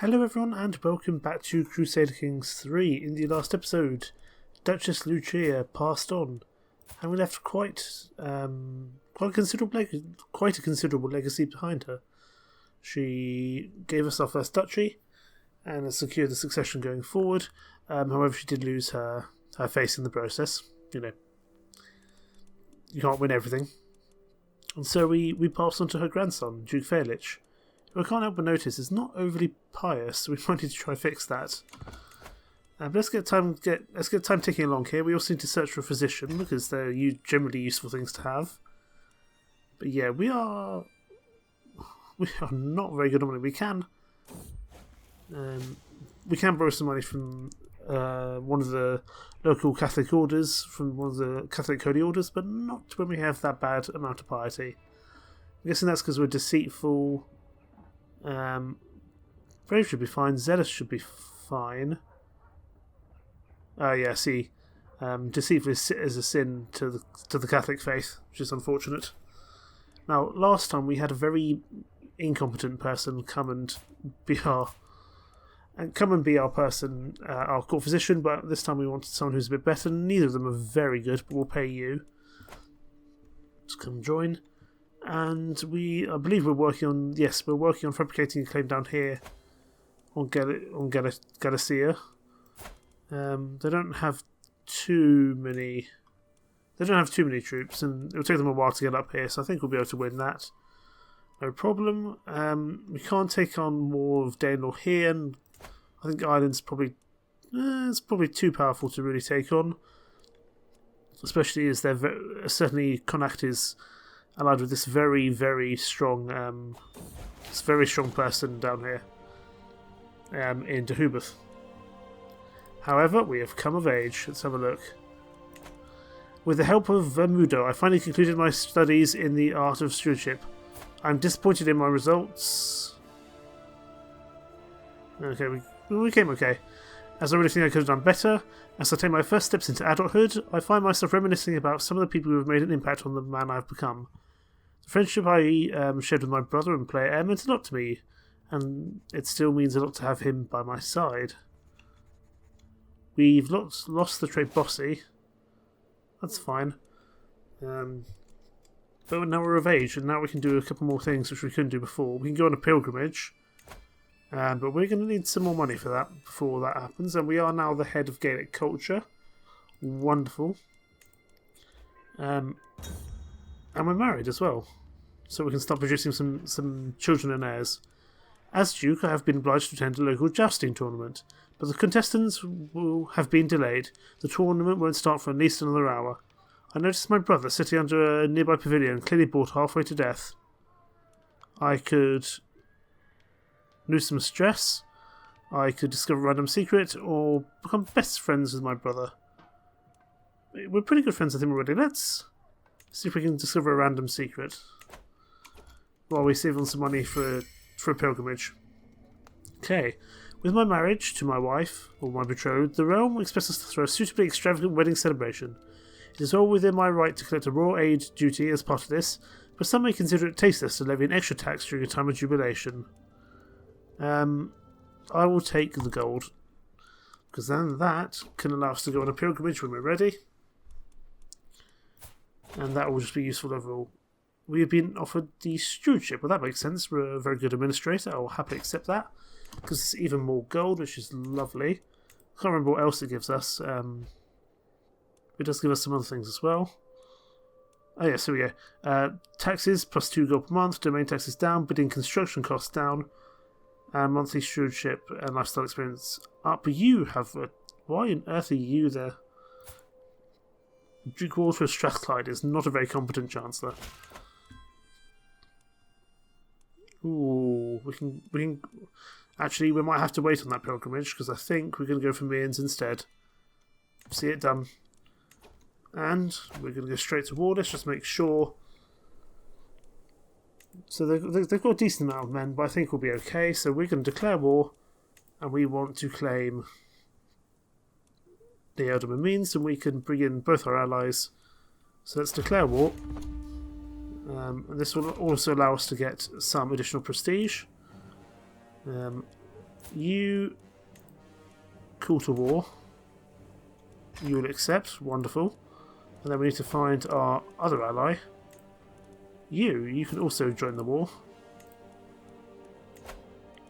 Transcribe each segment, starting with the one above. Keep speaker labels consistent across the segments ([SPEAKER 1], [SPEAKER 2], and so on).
[SPEAKER 1] Hello everyone and welcome back to Crusader Kings 3. In the last episode, Duchess Lucia passed on, and we left quite a considerable legacy behind her. She gave us our first duchy and has secured the succession going forward. However, she did lose her face in the process. You know, you can't win everything. And so we passed on to her grandson, Duke Felic. I can't help but notice is not overly pious, so we might need to try fix that. But let's get time ticking along here. We also need to search for a physician because they're generally useful things to have. But yeah, we are not very good on money. We can borrow some money from one of the local Catholic orders, from one of the Catholic Holy Orders, but not when we have that bad amount of piety. I'm guessing that's because we're deceitful. Brave should be fine. Zealous should be fine. Yeah, see, deceitful is a sin to the Catholic faith, which is unfortunate. Now, last time we had a very incompetent person come and be our person, our court physician. But this time we wanted someone who's a bit better. Neither of them are very good, but we'll pay you. Just come join. And I believe we're working on fabricating a claim down here on Galicia. They don't have too many troops, and it'll take them a while to get up here. So I think we'll be able to win that. No problem. We can't take on more of Danelaw here, and I think Ireland's probably too powerful to really take on, especially as certainly Connacht is allied with this very, very strong person down here in Deheubarth. However, we have come of age. Let's have a look. With the help of Vermudo, I finally concluded my studies in the art of stewardship. I'm disappointed in my results. Okay, we came okay. As I really think I could have done better, as I take my first steps into adulthood, I find myself reminiscing about some of the people who have made an impact on the man I've become. The friendship I shared with my brother and player Air meant a lot to me, and it still means a lot to have him by my side. We've lost the trait Bossy. That's fine. But now we're of age, and now we can do a couple more things which we couldn't do before. We can go on a pilgrimage, but we're going to need some more money for that before that happens. And we are now the head of Gaelic culture. Wonderful. And we're married as well, so we can start producing some children and heirs. As Duke, I have been obliged to attend a local jousting tournament, but the contestants will have been delayed. The tournament won't start for at least another hour. I noticed my brother sitting under a nearby pavilion, clearly bored halfway to death. I could lose some stress, I could discover a random secret, or become best friends with my brother. We're pretty good friends with him already. Let's see if we can discover a random secret while we save on some money for a pilgrimage. Okay. With my marriage to my wife, or my betrothed, the realm expects us to throw a suitably extravagant wedding celebration. It is all within my right to collect a royal aid duty as part of this, but some may consider it tasteless to levy an extra tax during a time of jubilation. I will take the gold, because then that can allow us to go on a pilgrimage when we're ready, and that will just be useful overall. We have been offered the stewardship. Well, that makes sense. We're a very good administrator. I will happily accept that, because it's even more gold, which is lovely. I can't remember what else it gives us. It does give us some other things as well. Oh yes, here we go. Taxes plus 2 gold per month. Domain taxes down. Bidding construction costs down. And monthly stewardship and lifestyle experience up. You have why on earth are you there? Duke Walter of Strathclyde is not a very competent chancellor. Ooh, we can. Actually, we might have to wait on that pilgrimage because I think we're going to go for Mearns instead. See it done. And we're going to go straight to war. Let's just make sure. So they've got a decent amount of men, but I think we'll be okay. So we're going to declare war, and we want to claim the Elderman means, and we can bring in both our allies. So let's declare war. And this will also allow us to get some additional prestige. You call to war. You will accept. Wonderful. And then we need to find our other ally. You can also join the war.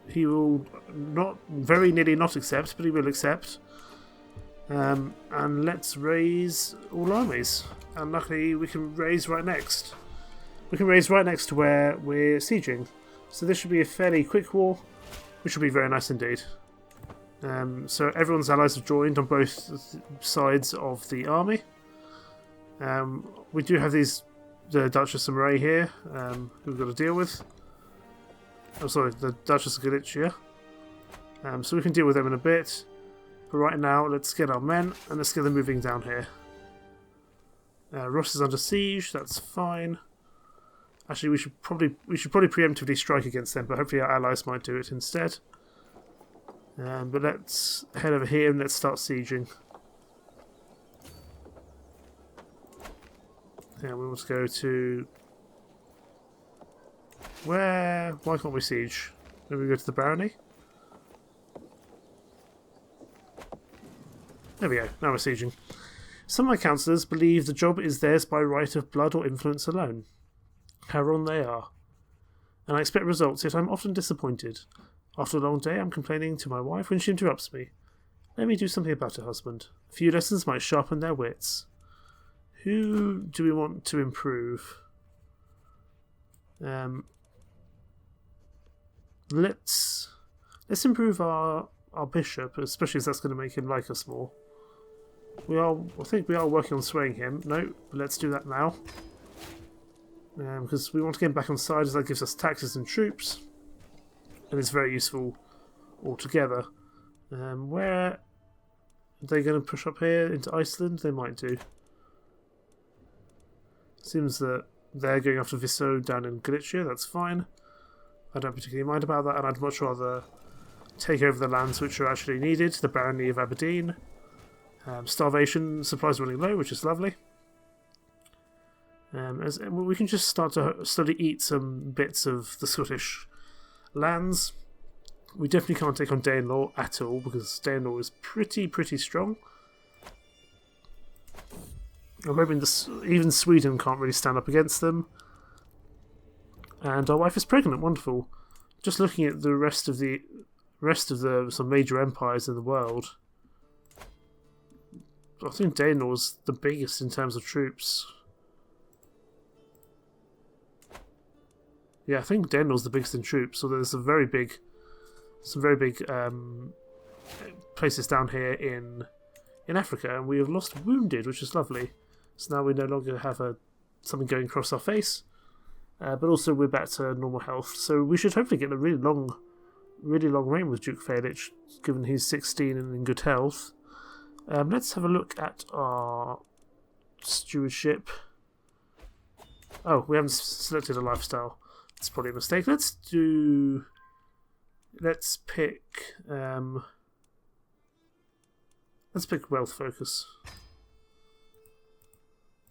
[SPEAKER 1] He will not very nearly not accept, but he will accept. And let's raise all armies. And luckily we can raise right next. We can raise right next to where we're sieging. So this should be a fairly quick war, which will be very nice indeed. So everyone's allies have joined on both sides of the army. We do have the Duchess of Moray here, who we've got to deal with. Oh, sorry, the Duchess of Galicia. So we can deal with them in a bit. But right now, let's get our men and let's get them moving down here. Ross is under siege. That's fine. Actually, we should probably preemptively strike against them, but hopefully our allies might do it instead. But let's head over here and let's start sieging. Yeah, we want to go to where? Why can't we siege? Maybe we go to the barony. There we go. Now we're sieging. Some of my councillors believe the job is theirs by right of blood or influence alone. How wrong they are. And I expect results, yet I'm often disappointed. After a long day, I'm complaining to my wife when she interrupts me. Let me do something about it, husband. A few lessons might sharpen their wits. Who do we want to improve? Let's improve our bishop, especially as that's going to make him like us more. I think we are working on swaying him. No, let's do that now. Because we want to get him back on side, as that gives us taxes and troops. And it's very useful altogether. Where are they going to push up here into Iceland? They might do. Seems that they're going after Visso down in Galicia. That's fine. I don't particularly mind about that, and I'd much rather take over the lands which are actually needed. The barony of Aberdeen. Starvation, supplies running low, which is lovely. We can just start to slowly eat some bits of the Scottish lands. We definitely can't take on Danelaw at all, because Danelaw is pretty strong. I'm hoping even Sweden can't really stand up against them. And our wife is pregnant, wonderful. Just looking at the rest of the some major empires in the world, I think Danelaw's the biggest in terms of troops. Yeah, I think Danelaw's the biggest in troops. So there's some very big places down here in Africa, and we have lost wounded, which is lovely. So now we no longer have something going across our face, but also we're back to normal health. So we should hopefully get a really long reign with Duke Felic, given he's 16 and in good health. Let's have a look at our stewardship. Oh, we haven't selected a lifestyle. It's probably a mistake. Let's pick wealth focus.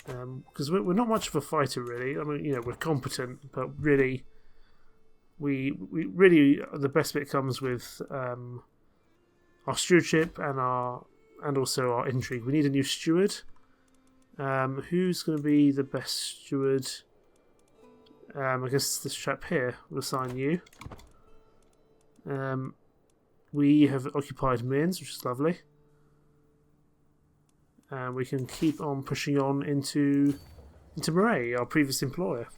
[SPEAKER 1] Because we're not much of a fighter, really. I mean, we're competent, but really, we really the best bit comes with our stewardship and also our intrigue. We need a new steward. Who's going to be the best steward? I guess this chap here. We'll assign you. We have occupied Mearns, which is lovely. And we can keep on pushing on into Moray, our previous employer.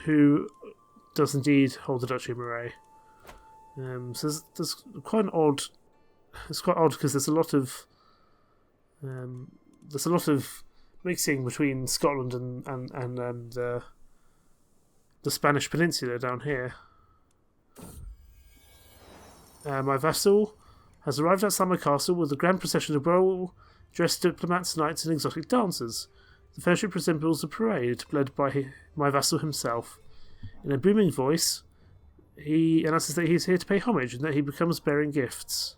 [SPEAKER 1] Who does indeed hold the Duchy of Moray. So there's quite an odd. It's quite odd because there's a lot of mixing between Scotland and the Spanish Peninsula down here. My vassal has arrived outside my castle with a grand procession of well-dressed diplomats, knights, and exotic dancers. The fellowship resembles a parade led by my vassal himself. In a booming voice, he announces that he is here to pay homage and that he becomes bearing gifts.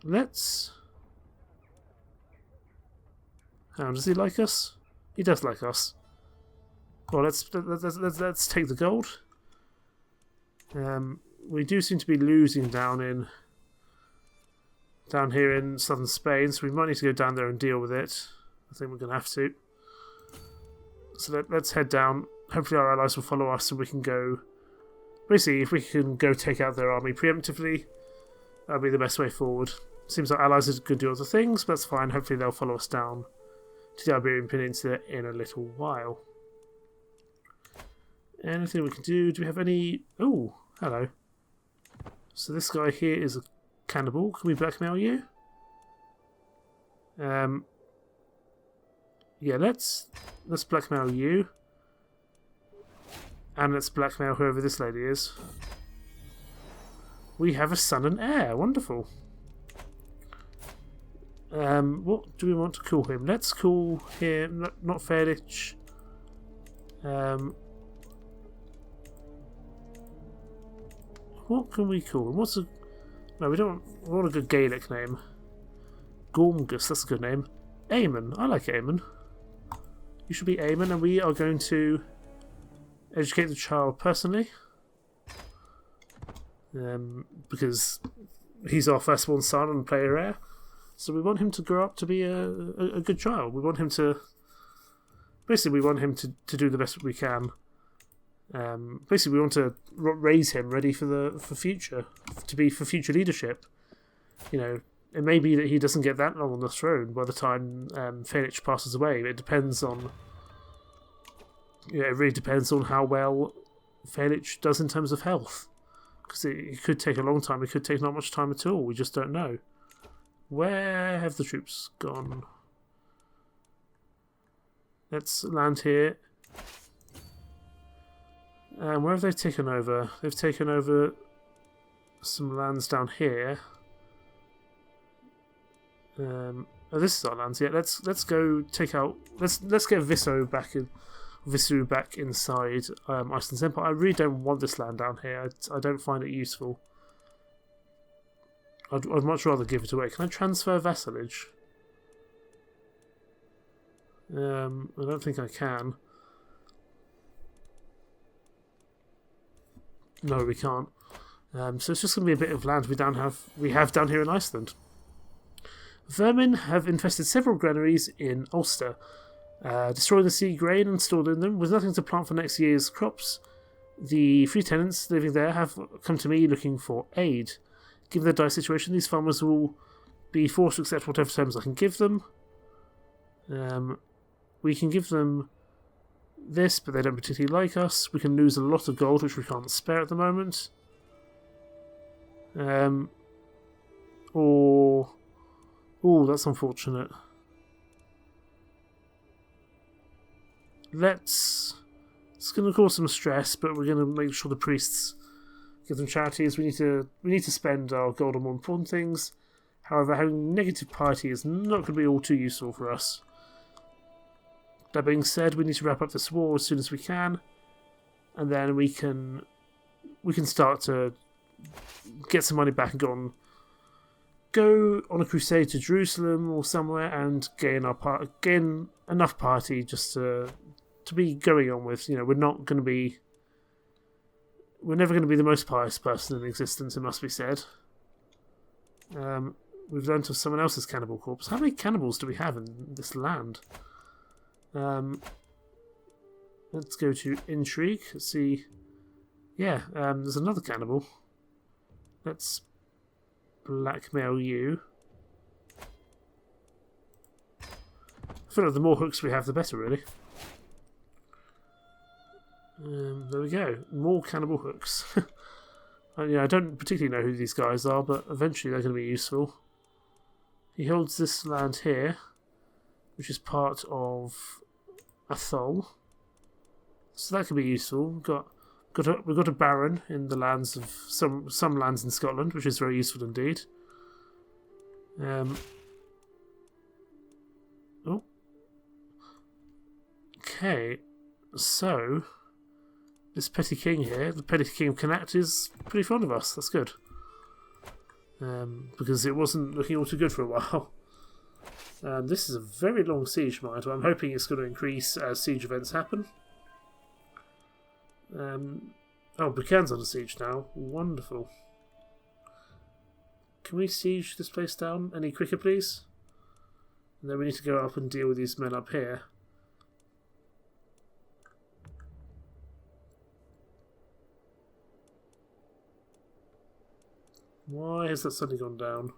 [SPEAKER 1] Let's Does he like us? He does like us. Well, let's take the gold. We do seem to be losing down here in southern Spain, so we might need to go down there and deal with it. I think we're going to have to. So let's head down. Hopefully our allies will follow us and we can go... Basically, if we can go take out their army preemptively, that'll be the best way forward. Seems like allies are going to do other things, but that's fine. Hopefully they'll follow us down to the Iberian Peninsula in a little while. Anything we can do? Do we have any... Oh, hello. So this guy here is a cannibal. Can we blackmail you? Yeah, let's blackmail you. And let's blackmail whoever this lady is. We have a son and heir. Wonderful. What do we want to call him? Let's call him... Not Felic. What can we call him? What's a... No, we don't want a good Gaelic name. Gormgus, that's a good name. Eamon, I like Eamon. You should be Eamon, and we are going to educate the child personally. Because he's our firstborn son and player heir. So we want him to grow up to be a good child. We want him to... Basically, we want him to do the best we can. Basically, we want to raise him ready for future, for future leadership. You know, it may be that he doesn't get that long on the throne by the time Felic passes away. It depends on... Yeah, it really depends on how well Felic does in terms of health. Because it could take a long time. It could take not much time at all. We just don't know. Where have the troops gone? Let's land here. Where have they taken over? They've taken over some lands down here. Oh, this is our lands. Yeah, let's go take out. Let's get Viso back inside Iceland's Empire. I really don't want this land down here. I don't find it useful. I'd much rather give it away. Can I transfer vassalage? I don't think I can. No, we can't. So it's just going to be a bit of land we have down here in Iceland. Vermin have infested several granaries in Ulster, destroying the seed grain and stored in them. With nothing to plant for next year's crops, the free tenants living there have come to me looking for aid. Given the dire situation, these farmers will be forced to accept whatever terms I can give them. We can give them this, but they don't particularly like us. We can lose a lot of gold, which we can't spare at the moment. Oh, that's unfortunate. It's going to cause some stress, but we're going to make sure the priests give them charities. We need to spend our gold on more important things. However, having negative piety is not going to be all too useful for us. That being said, we need to wrap up this war as soon as we can, and then we can start to get some money back and go on a crusade to Jerusalem or somewhere and gain enough party just to be going on with. You know, we're never going to be the most pious person in existence. It must be said. We've learned of someone else's cannibal corpse. How many cannibals do we have in this land? Let's go to Intrigue. Let's see. Yeah, there's another cannibal. Let's blackmail you. I feel like the more hooks we have, the better, really. There we go. More cannibal hooks. I don't particularly know who these guys are, but eventually they're going to be useful. He holds this land here, which is part of Atholl. So that could be useful. We've got a baron in the lands of some lands in Scotland, which is very useful indeed. Okay, so this petty king here, the petty king of Connacht, is pretty fond of us. That's good, because it wasn't looking all too good for a while. This is a very long siege, mind. I'm hoping it's going to increase as siege events happen. Oh, Buchan's under siege now. Wonderful. Can we siege this place down any quicker, please? And then we need to go up and deal with these men up here. Why has that suddenly gone down?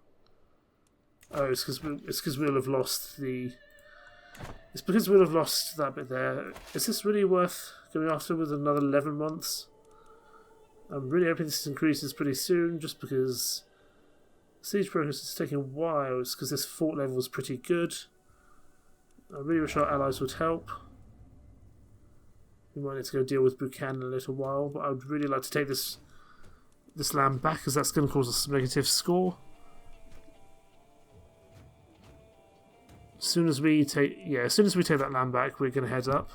[SPEAKER 1] Oh, it's because we'll have lost the. It's because we'll have lost that bit there. Is this really worth going after with another 11 months? I'm really hoping this increases pretty soon, just because siege progress is taking a while. It's because this fort level is pretty good. I really wish our allies would help. We might need to go deal with Buchan in a little while, but I would really like to take this land back, because that's going to cause us a negative score. As soon as we take that land back, we're going to head up.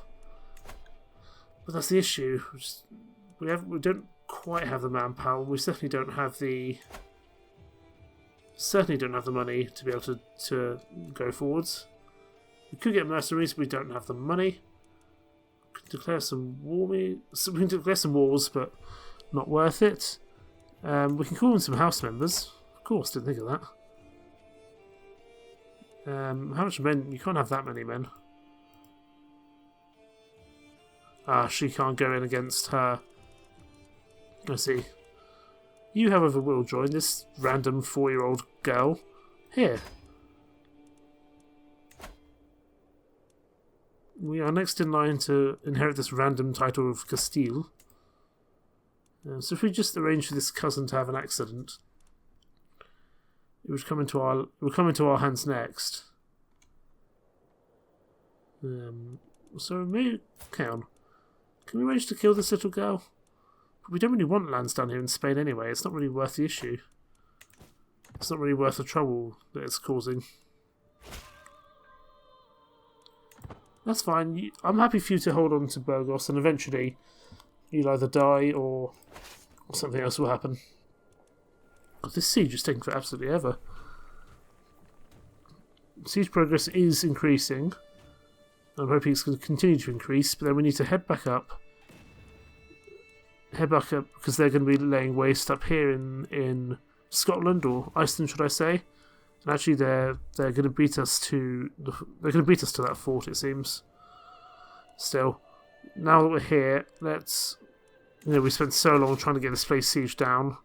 [SPEAKER 1] But that's the issue. We don't quite have the manpower. We certainly don't have the money to be able to go forwards. We could get mercenaries, but we don't have the money. We can declare some wars, but not worth it. We can call in some house members. Of course, didn't think of that. How much men? You can't have that many men. She can't go in against her. I see. You, however, will join this random 4-year-old girl. Here. We are next in line to inherit this random title of Castile. So if we just arrange for this cousin to have an accident, it would come into our hands next. So maybe hang on. Can we arrange to kill this little girl? We don't really want lands down here in Spain anyway. It's not really worth the issue. It's not really worth the trouble that it's causing. That's fine. I'm happy for you to hold on to Burgos, and eventually you'll either die or something else will happen. God, this siege is taking for absolutely ever. Siege progress is increasing. I'm hoping it's going to continue to increase, but then we need to head back up. Because they're going to be laying waste up here in Scotland, or Iceland, should I say? And actually, they're going to beat us to that fort. It seems. Still, now that we're here, let's. We spent so long trying to get this place sieged down.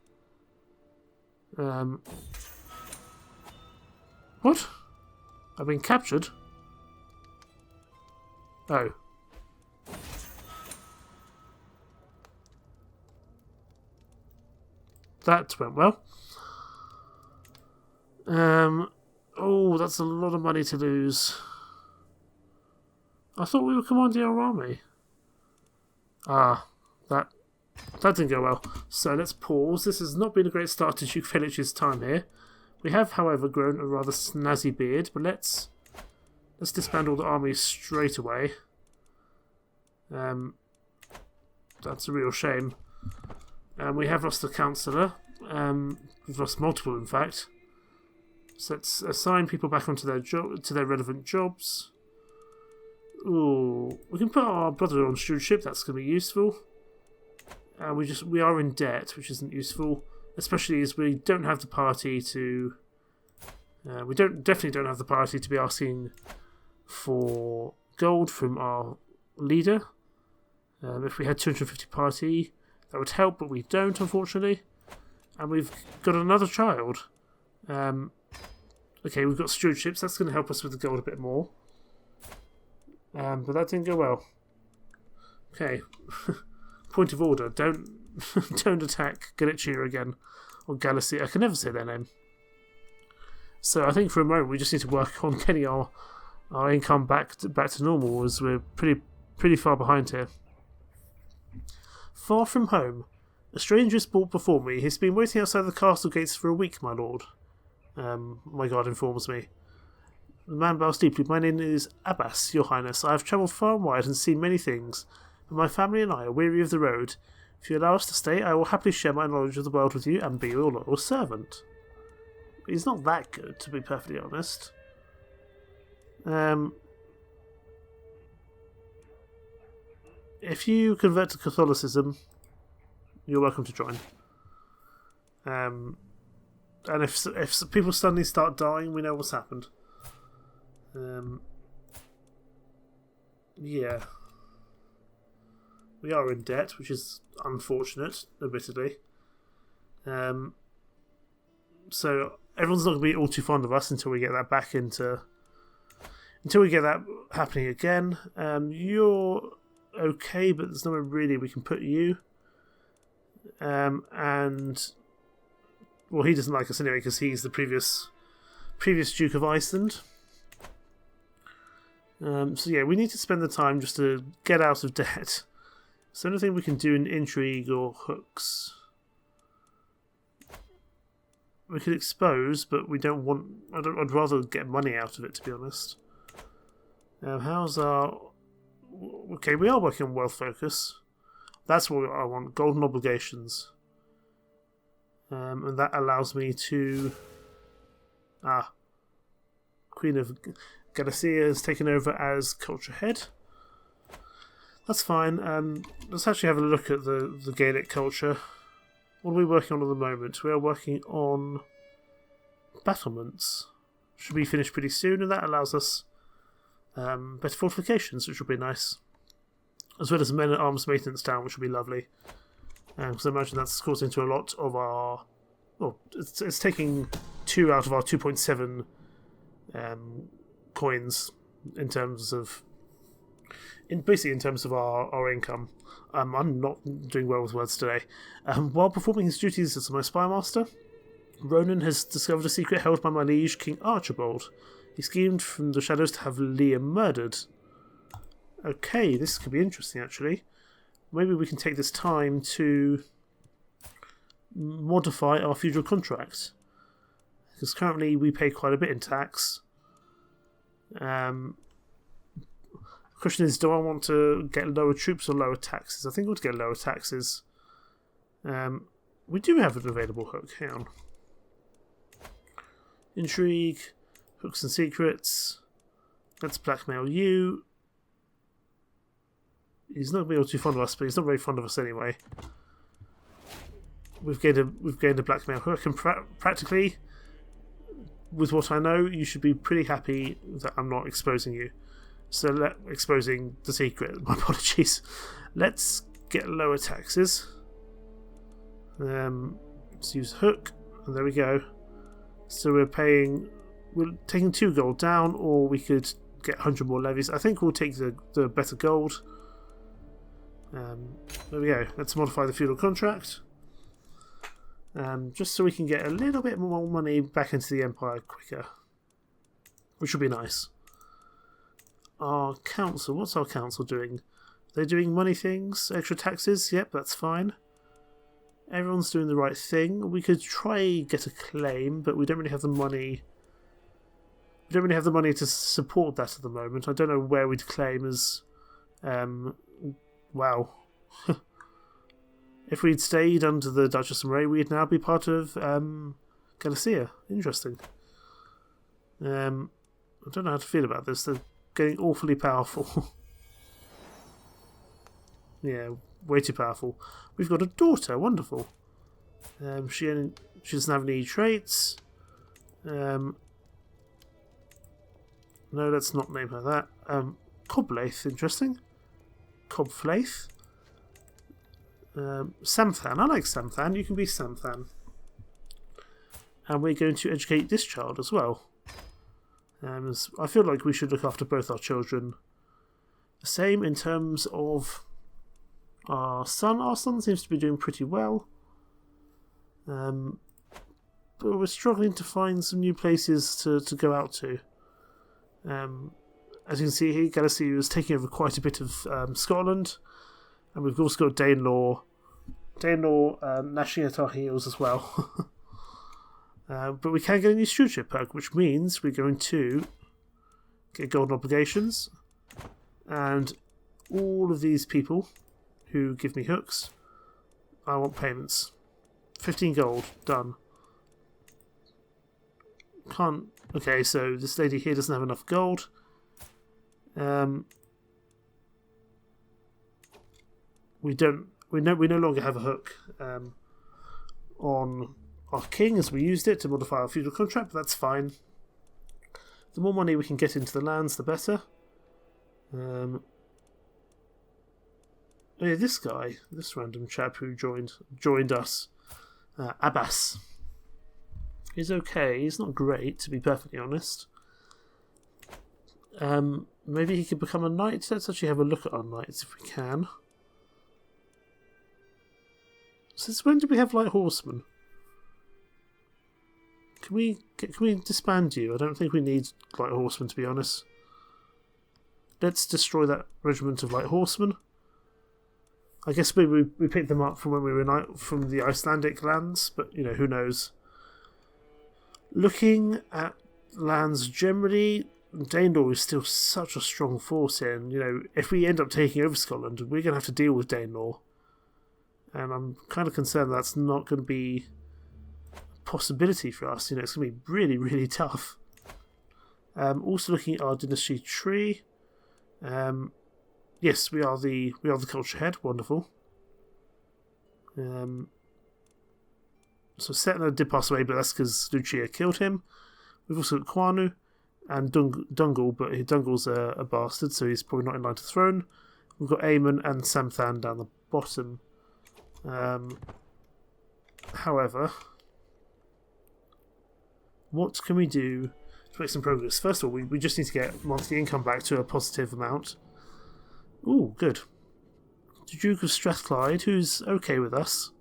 [SPEAKER 1] What? I've been captured? Oh. That went well. Oh, that's a lot of money to lose. I thought we were commanding our army. That didn't go well. So let's pause. This has not been a great start to Duke Felic's time here. We have, however, grown a rather snazzy beard, but let's disband all the armies straight away. That's a real shame. We have lost a councillor. We've lost multiple, in fact. So let's assign people back onto their relevant jobs. Ooh, we can put our brother on stewardship. That's going to be useful. We are in debt, which isn't useful, especially as we don't have the party to. Definitely don't have the party to be asking for gold from our leader. If we had 250 party, that would help, but we don't, unfortunately. And we've got another child. Okay, we've got stewardships. That's going to help us with the gold a bit more. But that didn't go well. Okay. Point of order. Don't attack Galicia again. Or Galicia. I can never say their name. So I think for a moment we just need to work on getting our income back to normal, as we're pretty far behind here. Far from home. A stranger is brought before me. He's been waiting outside the castle gates for a week, my lord. My guard informs me. The man bows deeply. My name is Abbas, your highness. I have travelled far and wide and seen many things, but my family and I are weary of the road. If you allow us to stay, I will happily share my knowledge of the world with you and be your loyal servant. He's not that good, to be perfectly honest. If you convert to Catholicism, you're welcome to join. And if people suddenly start dying, we know what's happened. Yeah. We are in debt, which is unfortunate, admittedly. So everyone's not going to be all too fond of us until we get that back into... Until we get that happening again. You're okay, but there's nowhere really we can put you. And... Well, he doesn't like us anyway, because he's the previous Duke of Iceland. So yeah, we need to spend the time just to get out of debt. So anything we can do in Intrigue or Hooks... We could expose, but we don't want... I'd rather get money out of it, to be honest. How's our... Okay, we are working on wealth focus. That's what I want. Golden obligations. And that allows me to... Queen of Galicia has taken over as culture head. That's fine. Let's actually have a look at the Gaelic culture. What are we working on at the moment? We are working on battlements. Should be finished pretty soon, and that allows us better fortifications, which will be nice. As well as men at arms maintenance down, which will be lovely. Because I imagine that's causing to a lot of our... Well, it's taking 2 out of our 2.7 coins in terms of... basically in terms of our income. I'm not doing well with words today. While performing his duties as my spy master, Ronan has discovered a secret held by my liege, King Archibald. He schemed from the shadows to have Liam murdered. Okay, this could be interesting, actually. Maybe we can take this time to modify our feudal contract. Because currently we pay quite a bit in tax. The question is, do I want to get lower troops or lower taxes? I think we'll get lower taxes. We do have an available hook. Hang on. Intrigue, hooks and secrets. Let's blackmail you. He's not going to be too fond of us, but he's not very fond of us anyway. We've gained a blackmail hook, and practically, with what I know, you should be pretty happy that I'm not exposing you. So exposing the secret. My apologies. Let's get lower taxes. Let's use hook, and there we go. So we're taking 2 gold down, or we could get 100 more levies. I think we'll take the better gold. There we go. Let's modify the feudal contract. Just so we can get a little bit more money back into the empire quicker. Which would be nice. Our council, what's our council doing? They're doing money things, extra taxes, yep, that's fine. Everyone's doing the right thing. We could try get a claim, but we don't really have the money. We don't really have the money to support that at the moment. I don't know where we'd claim as... wow. If we'd stayed under the Duchess of Ray, we'd now be part of Galicia. Interesting. I don't know how to feel about this. They're getting awfully powerful. Yeah, way too powerful. We've got a daughter. Wonderful. She doesn't have any traits. No, let's not name her that. Coblaith, interesting. Cobflaith. Samthan. I like Samthan. You can be Samthan. And we're going to educate this child as well. I feel like we should look after both our children. The same in terms of our son. Our son seems to be doing pretty well. But we're struggling to find some new places to go out to. As you can see here, Galicia is taking over quite a bit of Scotland. And we've also got Danelaw gnashing at our heels as well. But we can get a new stewardship perk, which means we're going to get golden obligations. And all of these people who give me hooks, I want payments. 15 gold, done. Can't... Okay, so this lady here doesn't have enough gold. We no longer have a hook on our king, as we used it to modify our feudal contract, but that's fine. The more money we can get into the lands, the better. Oh yeah, this guy, this random chap who joined us, Abbas, is okay. He's not great, to be perfectly honest. Maybe he could become a knight. Let's actually have a look at our knights if we can. Since when did we have light horsemen? Can we disband you? I don't think we need light horsemen, to be honest. Let's destroy that regiment of light horsemen. I guess we picked them up from when we were from the Icelandic lands, but you know, who knows. Looking at lands generally, Danelaw is still such a strong force here, and you know, if we end up taking over Scotland, we're going to have to deal with Danelaw. And I'm kind of concerned that's not going to be a possibility for us. You know, it's going to be really, really tough. Also looking at our dynasty tree. Yes, we are the culture head. Wonderful. So Setna did pass away, but that's because Lucia killed him. We've also got Quanu and Dungal, but Dungal's a bastard, so he's probably not in line to the throne. We've got Aemon and Samthan down the bottom. However, what can we do to make some progress? First of all, we just need to get monthly income back to a positive amount. Ooh, good. The Duke of Strathclyde, who's okay with us.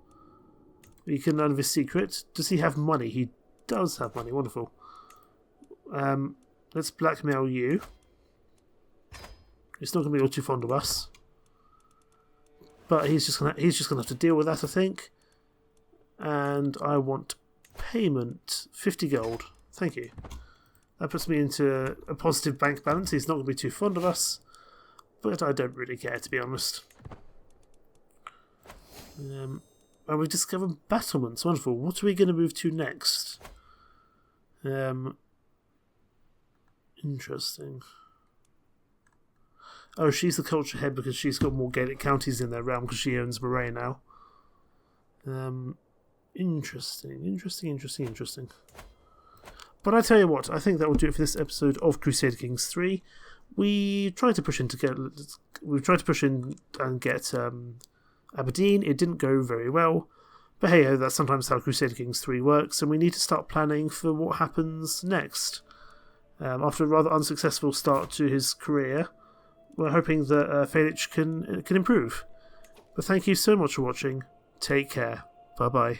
[SPEAKER 1] We can learn of his secret. Does he have money? He does have money. Wonderful. Let's blackmail you. He's not going to be all too fond of us. But he's just gonna have to deal with that, I think. And I want payment, 50 gold. Thank you. That puts me into a positive bank balance. He's not going to be too fond of us, but I don't really care, to be honest. And we've discovered battlements. Wonderful. What are we going to move to next? Interesting. Oh, she's the culture head because she's got more Gaelic counties in their realm because she owns Moray now. Interesting. But I tell you what, I think that will do it for this episode of Crusader Kings 3. We tried to push in and get Aberdeen. It didn't go very well. But hey, that's sometimes how Crusader Kings 3 works, and we need to start planning for what happens next. After a rather unsuccessful start to his career, we're hoping that Felic can improve. But thank you so much for watching. Take care. Bye-bye.